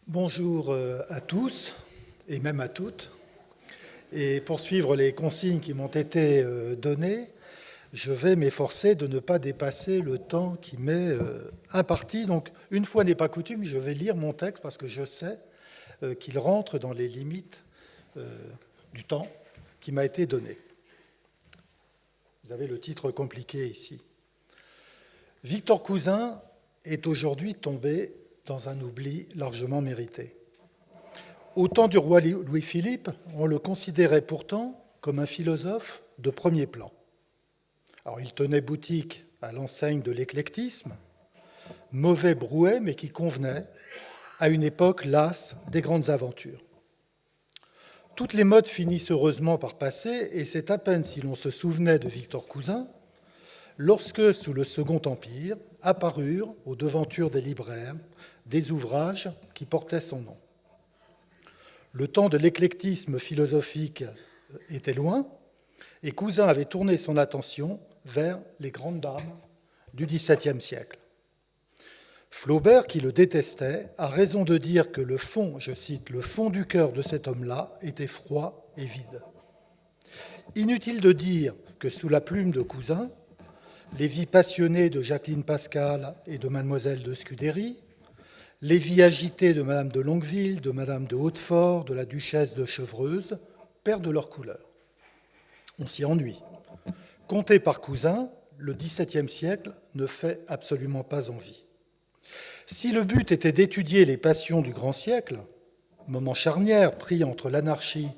Bonjour à tous et même à toutes. Et pour suivre les consignes qui m'ont été données, je vais m'efforcer de ne pas dépasser le temps qui m'est imparti. Donc, une fois n'est pas coutume, je vais lire mon texte parce que je sais qu'il rentre dans les limites du temps qui m'a été donné. Vous avez le titre compliqué ici. Victor Cousin est aujourd'hui tombé dans un oubli largement mérité. Au temps du roi Louis-Philippe, on le considérait pourtant comme un philosophe de premier plan. Alors, il tenait boutique à l'enseigne de l'éclectisme, mauvais brouet, mais qui convenait à une époque lasse des grandes aventures. Toutes les modes finissent heureusement par passer, et c'est à peine si l'on se souvenait de Victor Cousin, lorsque, sous le Second Empire, apparurent aux devantures des libraires des ouvrages qui portaient son nom. Le temps de l'éclectisme philosophique était loin, et Cousin avait tourné son attention vers les grandes dames du XVIIe siècle. Flaubert, qui le détestait, a raison de dire que le fond, je cite, « le fond du cœur de cet homme-là était froid et vide ». Inutile de dire que sous la plume de Cousin, les vies passionnées de Jacqueline Pascal et de Mademoiselle de Scudéry, les vies agitées de Madame de Longueville, de Madame de Hautefort, de la Duchesse de Chevreuse perdent leur couleur. On s'y ennuie. Compté par Cousin, le XVIIe siècle ne fait absolument pas envie. Si le but était d'étudier les passions du grand siècle, moment charnière pris entre l'anarchie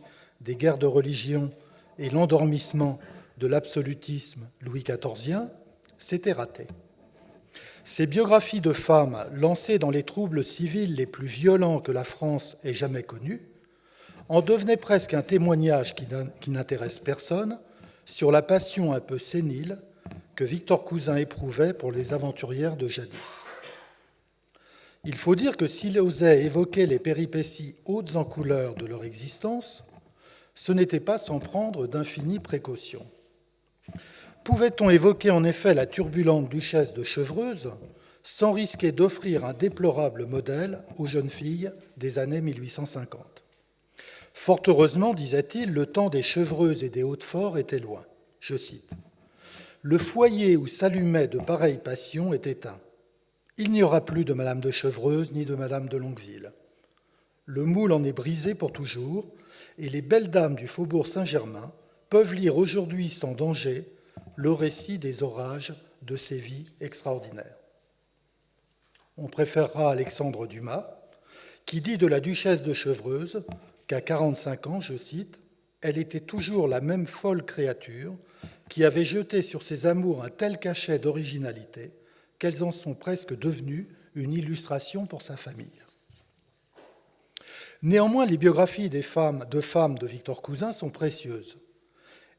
des guerres de religion et l'endormissement de l'absolutisme Louis XIVien, c'était raté. Ces biographies de femmes lancées dans les troubles civils les plus violents que la France ait jamais connus en devenaient presque un témoignage qui n'intéresse personne sur la passion un peu sénile que Victor Cousin éprouvait pour les aventurières de jadis. Il faut dire que s'il osait évoquer les péripéties hautes en couleur de leur existence, ce n'était pas sans prendre d'infinies précautions. Pouvait-on évoquer en effet la turbulente duchesse de Chevreuse sans risquer d'offrir un déplorable modèle aux jeunes filles des années 1850 ? Fort heureusement, disait-il, le temps des Chevreuses et des Hautefort était loin. Je cite. « Le foyer où s'allumaient de pareilles passions est éteint. Il n'y aura plus de Madame de Chevreuse ni de Madame de Longueville. Le moule en est brisé pour toujours, et les belles dames du faubourg Saint-Germain peuvent lire aujourd'hui sans danger le récit des orages de ces vies extraordinaires. » On préférera Alexandre Dumas, qui dit de la duchesse de Chevreuse qu'à 45 ans, je cite, « elle était toujours la même folle créature qui avait jeté sur ses amours un tel cachet d'originalité qu'elles en sont presque devenues une illustration pour sa famille. » Néanmoins, les biographies de femmes de Victor Cousin sont précieuses.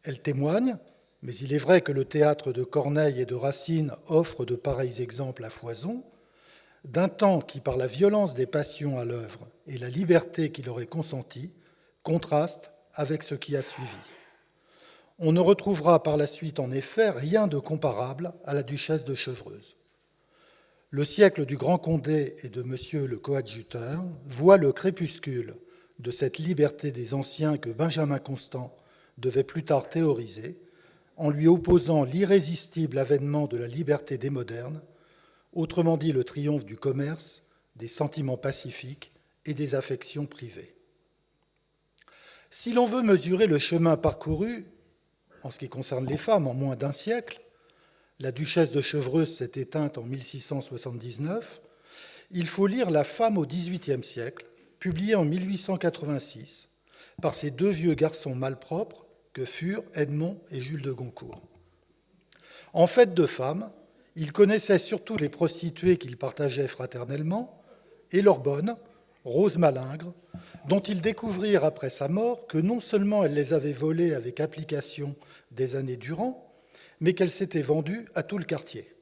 Elles témoignent, mais il est vrai que le théâtre de Corneille et de Racine offre de pareils exemples à foison, d'un temps qui, par la violence des passions à l'œuvre et la liberté qu'il aurait consentie, contraste avec ce qui a suivi. On ne retrouvera par la suite, en effet, rien de comparable à la duchesse de Chevreuse. Le siècle du Grand Condé et de Monsieur le coadjuteur voit le crépuscule de cette liberté des anciens que Benjamin Constant devait plus tard théoriser, en lui opposant l'irrésistible avènement de la liberté des modernes, autrement dit le triomphe du commerce, des sentiments pacifiques et des affections privées. Si l'on veut mesurer le chemin parcouru, en ce qui concerne les femmes, en moins d'un siècle, la duchesse de Chevreuse s'est éteinte en 1679, il faut lire La femme au XVIIIe siècle, publiée en 1886 par ces deux vieux garçons malpropres que furent Edmond et Jules de Goncourt. En fait de femmes, ils connaissaient surtout les prostituées qu'ils partageaient fraternellement et leur bonne, Rose Malingre, dont ils découvrirent après sa mort que non seulement elle les avait volées avec application des années durant, mais qu'elle s'était vendue à tout le quartier.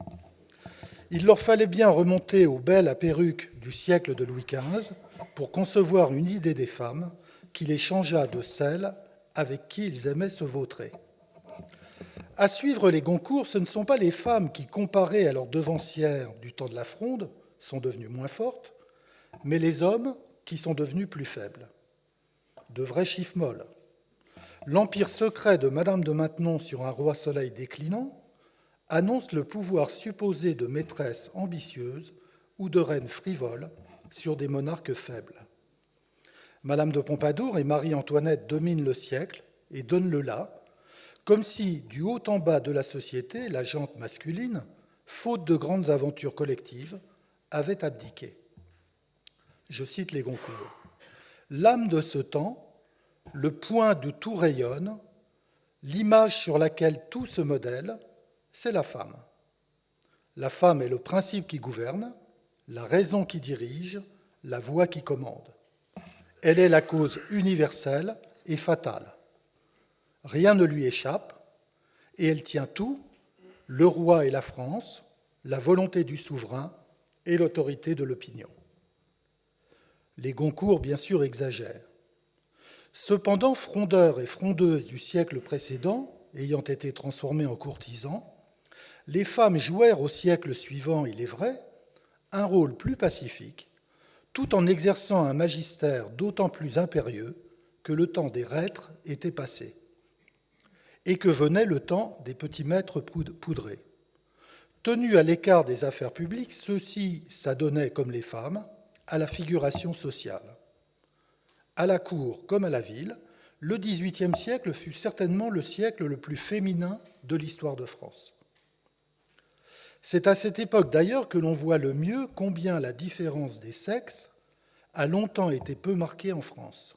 Il leur fallait bien remonter aux belles à perruques du siècle de Louis XV pour concevoir une idée des femmes qui les changea de celles avec qui ils aimaient se vautrer. À suivre les Goncourt, ce ne sont pas les femmes qui, comparées à leurs devancières du temps de la Fronde, sont devenues moins fortes, mais les hommes qui sont devenus plus faibles. De vrais chiffres molles. L'empire secret de Madame de Maintenon sur un roi Soleil déclinant annonce le pouvoir supposé de maîtresses ambitieuses ou de reines frivoles sur des monarques faibles. Madame de Pompadour et Marie-Antoinette dominent le siècle et donnent le là, comme si, du haut en bas de la société, la gente masculine, faute de grandes aventures collectives, avait abdiqué. Je cite les Goncourt. « L'âme de ce temps, le point d'où tout rayonne, l'image sur laquelle tout se modèle, c'est la femme. La femme est le principe qui gouverne, la raison qui dirige, la voix qui commande. Elle est la cause universelle et fatale. Rien ne lui échappe, et elle tient tout, le roi et la France, la volonté du souverain et l'autorité de l'opinion. » Les Goncourt, bien sûr, exagèrent. Cependant, frondeurs et frondeuses du siècle précédent, ayant été transformés en courtisans, les femmes jouèrent au siècle suivant, il est vrai, un rôle plus pacifique, tout en exerçant un magistère d'autant plus impérieux que le temps des reîtres était passé et que venait le temps des petits maîtres poudrés. Tenus à l'écart des affaires publiques, ceux-ci s'adonnaient, comme les femmes, à la figuration sociale. À la cour comme à la ville, le XVIIIe siècle fut certainement le siècle le plus féminin de l'histoire de France. C'est à cette époque d'ailleurs que l'on voit le mieux combien la différence des sexes a longtemps été peu marquée en France.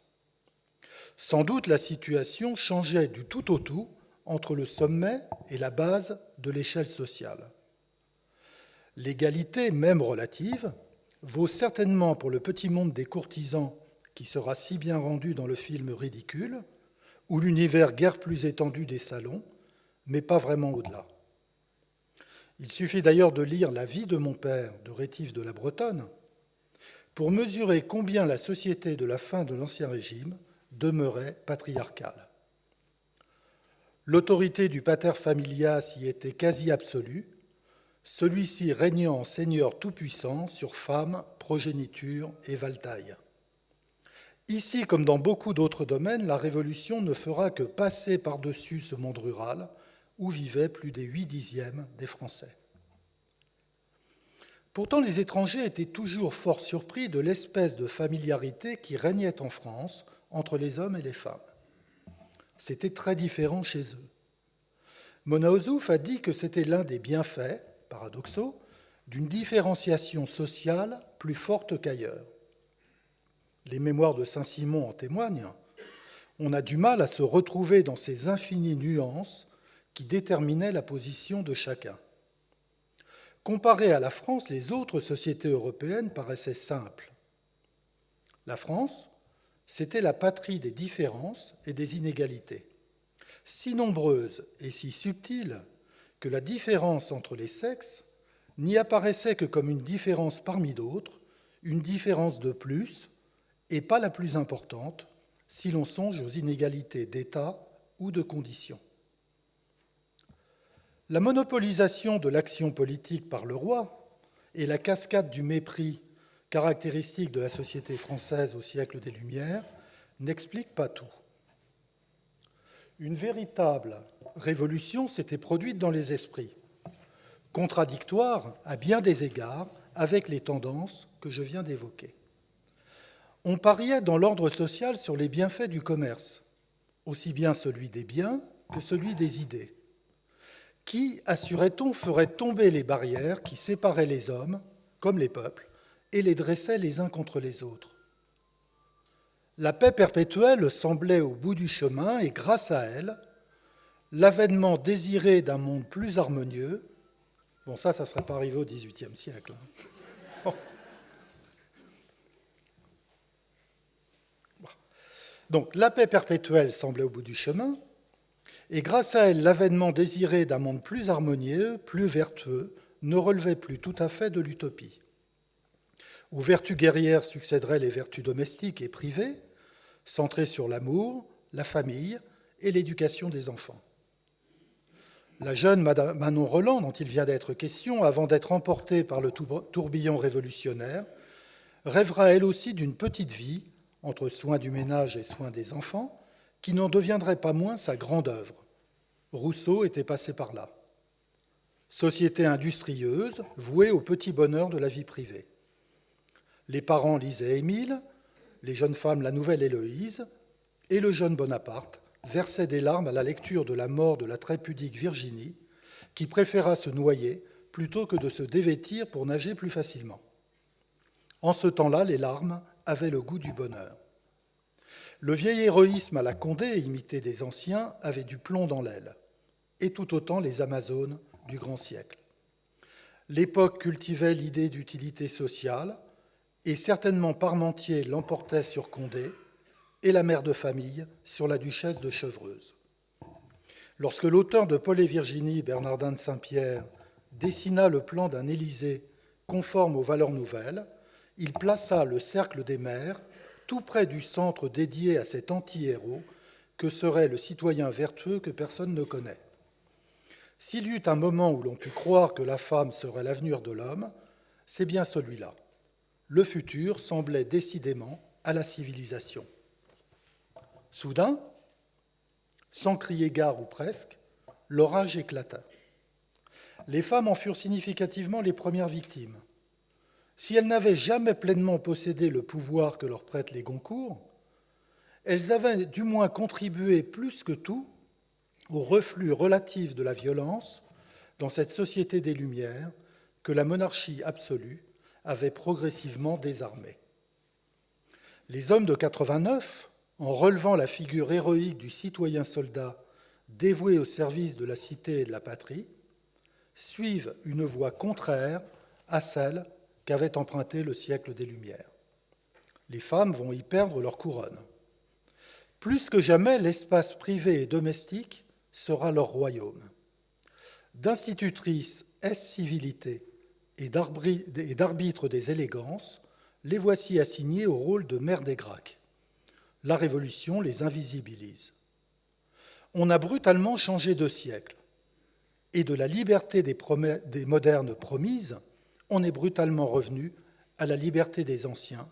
Sans doute la situation changeait du tout au tout entre le sommet et la base de l'échelle sociale. L'égalité, même relative, vaut certainement pour le petit monde des courtisans qui sera si bien rendu dans le film Ridicule, ou l'univers guère plus étendu des salons, mais pas vraiment au-delà. Il suffit d'ailleurs de lire La vie de mon père de Rétif de la Bretonne pour mesurer combien la société de la fin de l'Ancien Régime demeurait patriarcale. L'autorité du pater familias y était quasi absolue, celui-ci régnant en seigneur tout-puissant sur femmes, progéniture et valtaille. Ici, comme dans beaucoup d'autres domaines, la Révolution ne fera que passer par-dessus ce monde rural où vivaient plus des 8/10 des Français. Pourtant, les étrangers étaient toujours fort surpris de l'espèce de familiarité qui régnait en France entre les hommes et les femmes. C'était très différent chez eux. Mona Ozouf a dit que c'était l'un des bienfaits, paradoxaux, d'une différenciation sociale plus forte qu'ailleurs. Les mémoires de Saint-Simon en témoignent. On a du mal à se retrouver dans ces infinies nuances qui déterminaient la position de chacun. Comparé à la France, les autres sociétés européennes paraissaient simples. La France, c'était la patrie des différences et des inégalités, si nombreuses et si subtiles que la différence entre les sexes n'y apparaissait que comme une différence parmi d'autres, une différence de plus, et pas la plus importante, si l'on songe aux inégalités d'état ou de conditions. La monopolisation de l'action politique par le roi et la cascade du mépris caractéristique de la société française au siècle des Lumières n'expliquent pas tout. Une véritable révolution s'était produite dans les esprits, contradictoire à bien des égards avec les tendances que je viens d'évoquer. On pariait dans l'ordre social sur les bienfaits du commerce, aussi bien celui des biens que celui des idées. Qui, assurait-on, ferait tomber les barrières qui séparaient les hommes, comme les peuples, et les dressaient les uns contre les autres? La paix perpétuelle semblait au bout du chemin, et grâce à elle, l'avènement désiré d'un monde plus harmonieux, bon ça ne serait pas arrivé au XVIIIe siècle. Donc la paix perpétuelle semblait au bout du chemin, et grâce à elle, l'avènement désiré d'un monde plus harmonieux, plus vertueux, ne relevait plus tout à fait de l'utopie. Aux vertus guerrières succéderaient les vertus domestiques et privées, centrées sur l'amour, la famille et l'éducation des enfants. La jeune Manon Roland, dont il vient d'être question, avant d'être emportée par le tourbillon révolutionnaire, rêvera elle aussi d'une petite vie, entre soins du ménage et soins des enfants, qui n'en deviendrait pas moins sa grande œuvre. Rousseau était passé par là. Société industrieuse, vouée au petit bonheur de la vie privée. Les parents lisaient Émile, les jeunes femmes la nouvelle Héloïse, et le jeune Bonaparte versait des larmes à la lecture de la mort de la très pudique Virginie, qui préféra se noyer plutôt que de se dévêtir pour nager plus facilement. En ce temps-là, les larmes avaient le goût du bonheur. Le vieil héroïsme à la Condé, imité des anciens, avait du plomb dans l'aile, et tout autant les Amazones du grand siècle. L'époque cultivait l'idée d'utilité sociale, et certainement Parmentier l'emportait sur Condé, et la mère de famille sur la duchesse de Chevreuse. Lorsque l'auteur de Paul et Virginie, Bernardin de Saint-Pierre, dessina le plan d'un Élysée conforme aux valeurs nouvelles, il plaça le cercle des mères tout près du centre dédié à cet anti-héros que serait le citoyen vertueux que personne ne connaît. S'il y eut un moment où l'on put croire que la femme serait l'avenir de l'homme, c'est bien celui-là. Le futur semblait décidément à la civilisation. Soudain, sans crier gare ou presque, l'orage éclata. Les femmes en furent significativement les premières victimes. Si elles n'avaient jamais pleinement possédé le pouvoir que leur prêtent les Goncourt, elles avaient du moins contribué plus que tout au reflux relatif de la violence dans cette société des Lumières que la monarchie absolue avait progressivement désarmée. Les hommes de 89, en relevant la figure héroïque du citoyen soldat dévoué au service de la cité et de la patrie, suivent une voie contraire à celle qu'avait empruntée le siècle des Lumières. Les femmes vont y perdre leur couronne. Plus que jamais, l'espace privé et domestique sera leur royaume. D'institutrices ès-civilité et d'arbitres des élégances, les voici assignées au rôle de mères des Gracques. La Révolution les invisibilise. On a brutalement changé de siècle, et de la liberté des modernes promises, on est brutalement revenu à la liberté des anciens,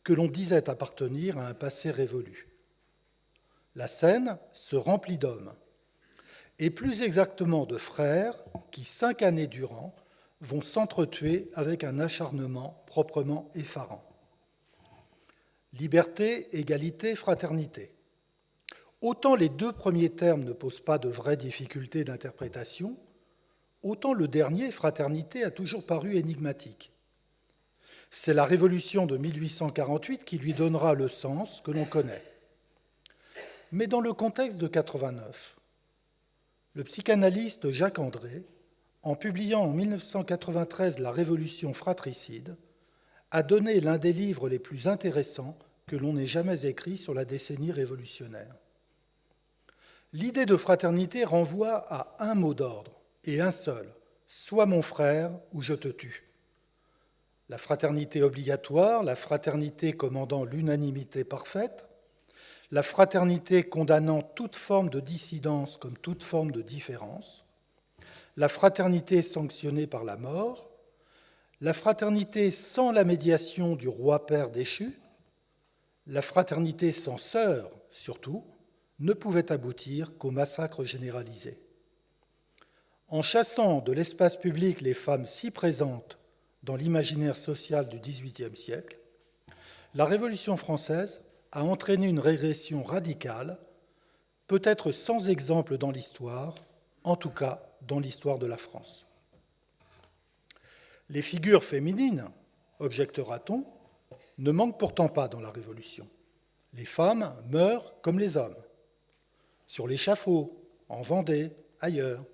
que l'on disait appartenir à un passé révolu. La scène se remplit d'hommes, et plus exactement de frères qui, 5 années durant, vont s'entretuer avec un acharnement proprement effarant. Liberté, égalité, fraternité. Autant les 2 premiers termes ne posent pas de vraies difficultés d'interprétation, autant le dernier, fraternité, a toujours paru énigmatique. C'est la Révolution de 1848 qui lui donnera le sens que l'on connaît. Mais dans le contexte de 89, le psychanalyste Jacques André, en publiant en 1993 La Révolution fratricide, a donné l'un des livres les plus intéressants que l'on ait jamais écrit sur la décennie révolutionnaire. L'idée de fraternité renvoie à un mot d'ordre, et un seul, « Sois mon frère ou je te tue ». La fraternité obligatoire, la fraternité commandant l'unanimité parfaite, la fraternité condamnant toute forme de dissidence comme toute forme de différence, la fraternité sanctionnée par la mort, la fraternité sans la médiation du roi-père déchu, la fraternité sans sœur, surtout, ne pouvait aboutir qu'au massacre généralisé. En chassant de l'espace public les femmes si présentes dans l'imaginaire social du XVIIIe siècle, la Révolution française a entraîné une régression radicale, peut-être sans exemple dans l'histoire, en tout cas dans l'histoire de la France. Les figures féminines, objectera-t-on, ne manquent pourtant pas dans la Révolution. Les femmes meurent comme les hommes, sur l'échafaud, en Vendée, ailleurs.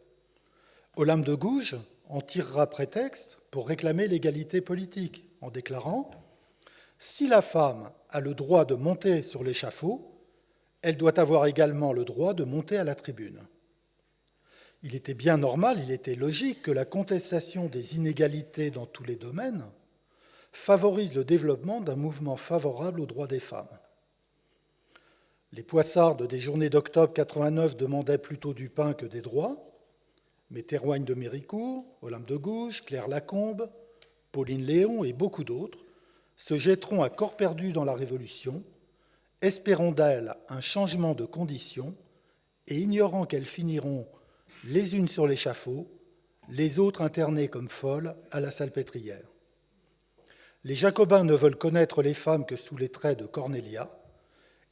Olympe de Gouges en tirera prétexte pour réclamer l'égalité politique, en déclarant « Si la femme a le droit de monter sur l'échafaud, elle doit avoir également le droit de monter à la tribune. » Il était bien normal, il était logique que la contestation des inégalités dans tous les domaines favorise le développement d'un mouvement favorable aux droits des femmes. Les poissardes des journées d'octobre 89 demandaient plutôt du pain que des droits, mais Théroigne de Méricourt, Olympe de Gouges, Claire Lacombe, Pauline Léon et beaucoup d'autres se jetteront à corps perdu dans la Révolution, espérant d'elle un changement de conditions et ignorant qu'elles finiront les unes sur l'échafaud, les autres internées comme folles à la salpêtrière. Les Jacobins ne veulent connaître les femmes que sous les traits de Cornélia,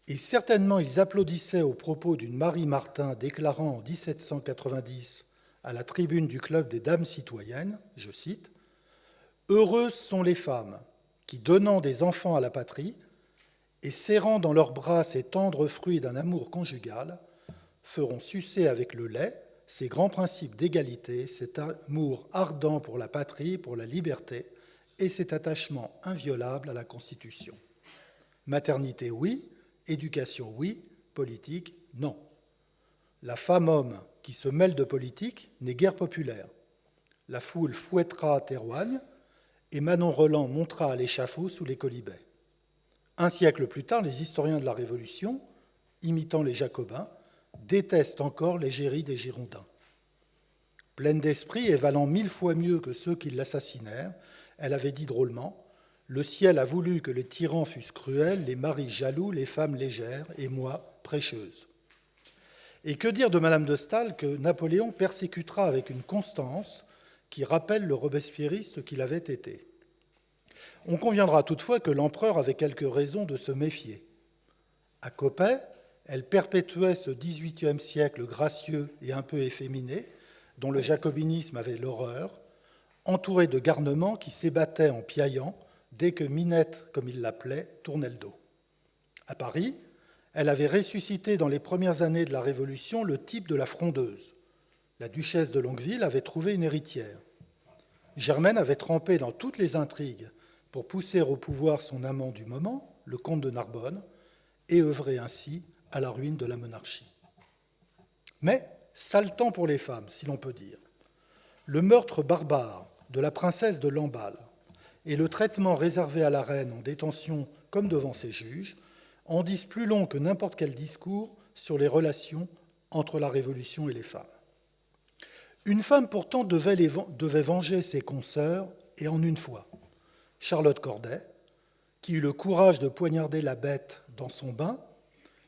et certainement ils applaudissaient aux propos d'une Marie Martin déclarant en 1790 à la tribune du Club des Dames citoyennes, je cite, « Heureuses sont les femmes qui, donnant des enfants à la patrie et serrant dans leurs bras ces tendres fruits d'un amour conjugal, feront sucer avec le lait ces grands principes d'égalité, cet amour ardent pour la patrie, pour la liberté, et cet attachement inviolable à la Constitution. Maternité, oui, éducation, oui, politique, non. La femme-homme qui se mêle de politique n'est guère populaire. La foule fouettera Théroigne, et Manon Roland montera à l'échafaud sous les colibets. Un siècle plus tard, les historiens de la Révolution, imitant les Jacobins, détestent encore l'égérie des Girondins. Pleine d'esprit et valant 1000 fois mieux que ceux qui l'assassinèrent, elle avait dit drôlement « Le ciel a voulu que les tyrans fussent cruels, les maris jaloux, les femmes légères, et moi, prêcheuse. » Et que dire de Madame de Staël que Napoléon persécutera avec une constance qui rappelle le robespierriste qu'il avait été. On conviendra toutefois que l'empereur avait quelques raisons de se méfier. À Coppet, elle perpétuait ce XVIIIe siècle gracieux et un peu efféminé, dont le jacobinisme avait l'horreur, entourée de garnements qui s'ébattaient en piaillant dès que Minette, comme il l'appelait, tournait le dos. À Paris, elle avait ressuscité dans les premières années de la Révolution le type de la frondeuse. La duchesse de Longueville avait trouvé une héritière. Germaine avait trempé dans toutes les intrigues pour pousser au pouvoir son amant du moment, le comte de Narbonne, et œuvrer ainsi à la ruine de la monarchie. Mais, sale temps pour les femmes, si l'on peut dire. Le meurtre barbare de la princesse de Lamballe et le traitement réservé à la reine en détention comme devant ses juges en disent plus long que n'importe quel discours sur les relations entre la Révolution et les femmes. Une femme pourtant devait venger ses consoeurs, et en une fois. Charlotte Corday, qui eut le courage de poignarder la bête dans son bain,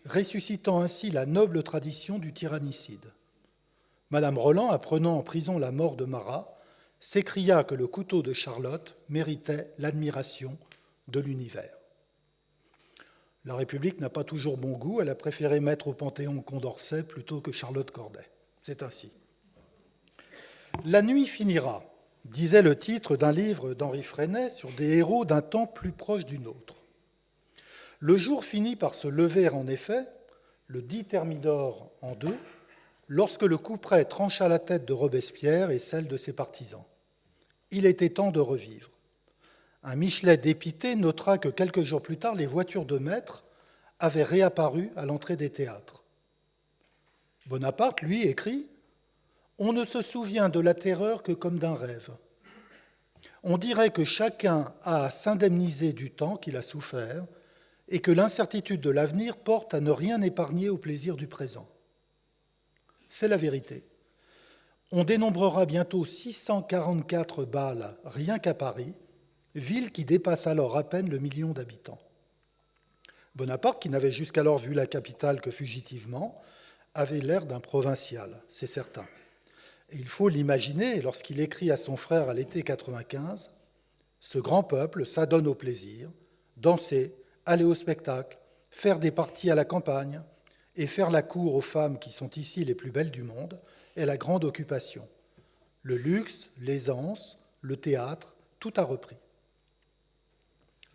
ressuscitant ainsi la noble tradition du tyrannicide. Madame Roland, apprenant en prison la mort de Marat, s'écria que le couteau de Charlotte méritait l'admiration de l'univers. La République n'a pas toujours bon goût, elle a préféré mettre au Panthéon Condorcet plutôt que Charlotte Corday. C'est ainsi. La nuit finira, disait le titre d'un livre d'Henri Freinet sur des héros d'un temps plus proche du nôtre. Le jour finit par se lever en effet, le 10 Thermidor en 2, lorsque le couperet trancha la tête de Robespierre et celle de ses partisans. Il était temps de revivre. Un Michelet dépité notera que quelques jours plus tard, les voitures de maître avaient réapparu à l'entrée des théâtres. Bonaparte, lui, écrit « On ne se souvient de la terreur que comme d'un rêve. On dirait que chacun a à s'indemniser du temps qu'il a souffert et que l'incertitude de l'avenir porte à ne rien épargner au plaisir du présent. C'est la vérité. On dénombrera bientôt 644 balles rien qu'à Paris, ville qui dépasse alors à peine le million d'habitants. Bonaparte, qui n'avait jusqu'alors vu la capitale que fugitivement, avait l'air d'un provincial, c'est certain. Et il faut l'imaginer lorsqu'il écrit à son frère à l'été 95 « Ce grand peuple s'adonne au plaisir, danser, aller au spectacle, faire des parties à la campagne et faire la cour aux femmes qui sont ici les plus belles du monde est la grande occupation. Le luxe, l'aisance, le théâtre, tout a repris. »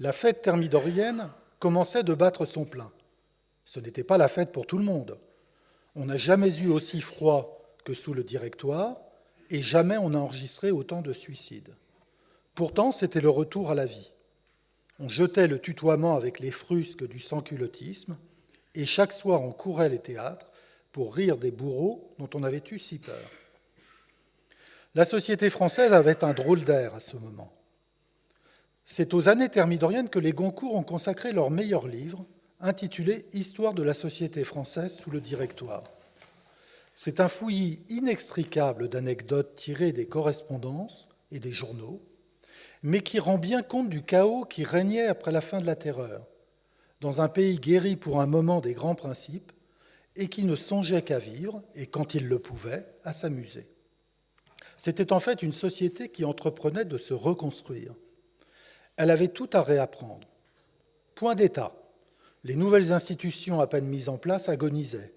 La fête thermidorienne commençait de battre son plein. Ce n'était pas la fête pour tout le monde. On n'a jamais eu aussi froid que sous le Directoire, et jamais on n'a enregistré autant de suicides. Pourtant, c'était le retour à la vie. On jetait le tutoiement avec les frusques du sans-culottisme, et chaque soir on courait les théâtres pour rire des bourreaux dont on avait eu si peur. La société française avait un drôle d'air à ce moment. C'est aux années thermidoriennes que les Goncourt ont consacré leur meilleur livre, intitulé « Histoire de la société française sous le Directoire ». C'est un fouillis inextricable d'anecdotes tirées des correspondances et des journaux, mais qui rend bien compte du chaos qui régnait après la fin de la Terreur, dans un pays guéri pour un moment des grands principes et qui ne songeait qu'à vivre, et quand il le pouvait, à s'amuser. C'était en fait une société qui entreprenait de se reconstruire. Elle avait tout à réapprendre. Point d'État. Les nouvelles institutions à peine mises en place agonisaient.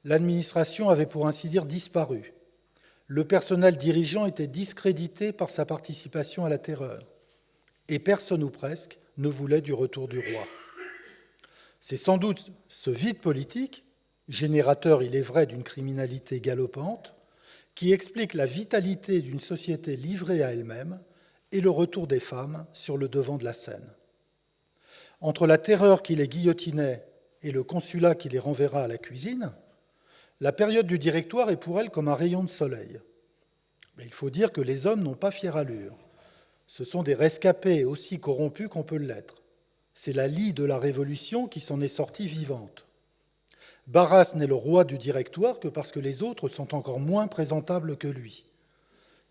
L'administration avait pour ainsi dire disparu. Le personnel dirigeant était discrédité par sa participation à la terreur. Et personne ou presque ne voulait du retour du roi. C'est sans doute ce vide politique, générateur, il est vrai, d'une criminalité galopante, qui explique la vitalité d'une société livrée à elle-même et le retour des femmes sur le devant de la scène. Entre la terreur qui les guillotinait et le consulat qui les renverra à la cuisine, la période du Directoire est pour elle comme un rayon de soleil. Mais il faut dire que les hommes n'ont pas fière allure. Ce sont des rescapés aussi corrompus qu'on peut l'être. C'est la lie de la Révolution qui s'en est sortie vivante. Barras n'est le roi du Directoire que parce que les autres sont encore moins présentables que lui.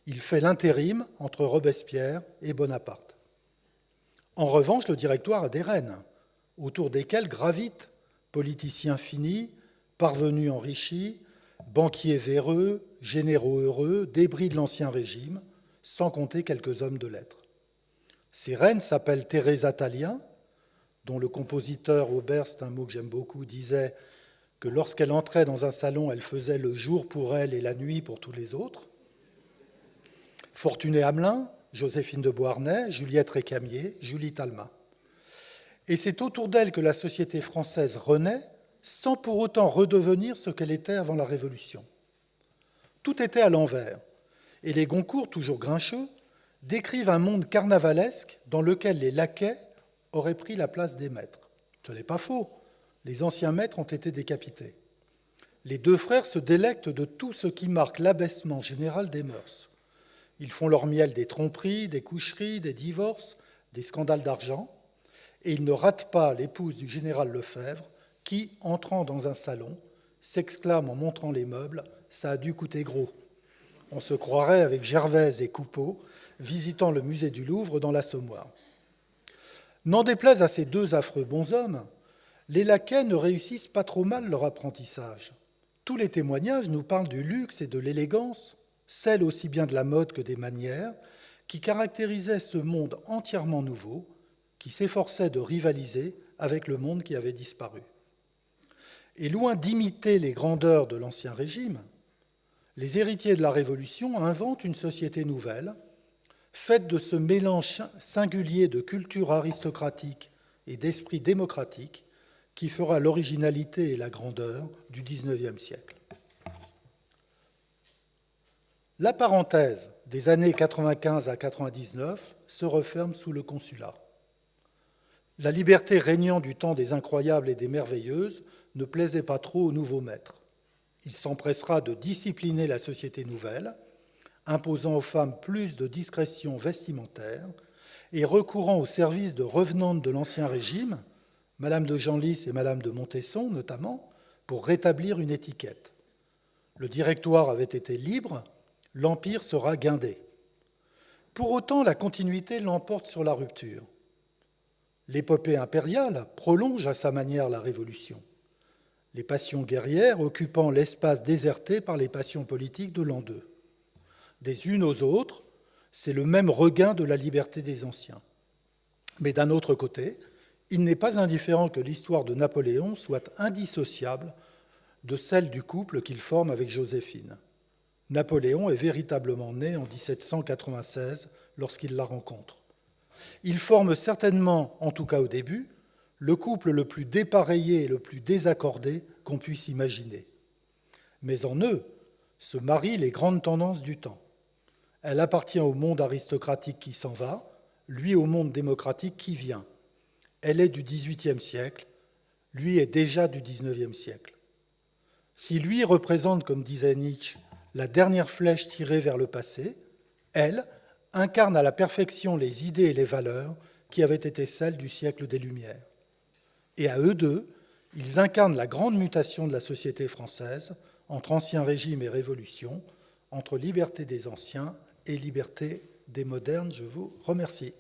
Il fait l'intérim entre Robespierre et Bonaparte. En revanche, le Directoire a des reines, autour desquelles gravitent politiciens finis, parvenus enrichis, banquiers véreux, généraux heureux, débris de l'Ancien Régime, sans compter quelques hommes de lettres. Ces reines s'appellent Thérèse Attalien, dont le compositeur Aubert, c'est un mot que j'aime beaucoup, disait que lorsqu'elle entrait dans un salon, elle faisait le jour pour elle et la nuit pour tous les autres. Fortuné Hamelin, Joséphine de Beauharnais, Juliette Récamier, Julie Talma. Et c'est autour d'elle que la société française renaît, sans pour autant redevenir ce qu'elle était avant la Révolution. Tout était à l'envers, et les Goncourt, toujours grincheux, décrivent un monde carnavalesque dans lequel les laquais auraient pris la place des maîtres. Ce n'est pas faux, les anciens maîtres ont été décapités. Les deux frères se délectent de tout ce qui marque l'abaissement général des mœurs. Ils font leur miel des tromperies, des coucheries, des divorces, des scandales d'argent, et ils ne ratent pas l'épouse du général Lefebvre qui, entrant dans un salon, s'exclame en montrant les meubles « ça a dû coûter gros ». On se croirait avec Gervaise et Coupeau visitant le musée du Louvre dans l'Assommoir. N'en déplaise à ces deux affreux bonshommes, les laquais ne réussissent pas trop mal leur apprentissage. Tous les témoignages nous parlent du luxe et de l'élégance, celle aussi bien de la mode que des manières, qui caractérisaient ce monde entièrement nouveau, qui s'efforçait de rivaliser avec le monde qui avait disparu. Et loin d'imiter les grandeurs de l'Ancien Régime, les héritiers de la Révolution inventent une société nouvelle, faite de ce mélange singulier de culture aristocratique et d'esprit démocratique qui fera l'originalité et la grandeur du XIXe siècle. La parenthèse des années 95 à 99 se referme sous le Consulat. La liberté régnant du temps des incroyables et des merveilleuses ne plaisait pas trop au nouveau maître. Il s'empressera de discipliner la société nouvelle, imposant aux femmes plus de discrétion vestimentaire et recourant au service de revenantes de l'Ancien Régime, Madame de Genlis et Madame de Montesson notamment, pour rétablir une étiquette. Le Directoire avait été libre, l'Empire sera guindé. Pour autant, la continuité l'emporte sur la rupture. L'épopée impériale prolonge à sa manière la Révolution, les passions guerrières occupant l'espace déserté par les passions politiques de l'an 2. Des unes aux autres, c'est le même regain de la liberté des anciens. Mais d'un autre côté, il n'est pas indifférent que l'histoire de Napoléon soit indissociable de celle du couple qu'il forme avec Joséphine. Napoléon est véritablement né en 1796 lorsqu'il la rencontre. Il forme certainement, en tout cas au début, le couple le plus dépareillé et le plus désaccordé qu'on puisse imaginer. Mais en eux se marient les grandes tendances du temps. Elle appartient au monde aristocratique qui s'en va, lui au monde démocratique qui vient. Elle est du XVIIIe siècle, lui est déjà du XIXe siècle. Si lui représente, comme disait Nietzsche, la dernière flèche tirée vers le passé, elle incarne à la perfection les idées et les valeurs qui avaient été celles du siècle des Lumières. Et à eux deux, ils incarnent la grande mutation de la société française entre Ancien Régime et Révolution, entre liberté des anciens et liberté des modernes. Je vous remercie.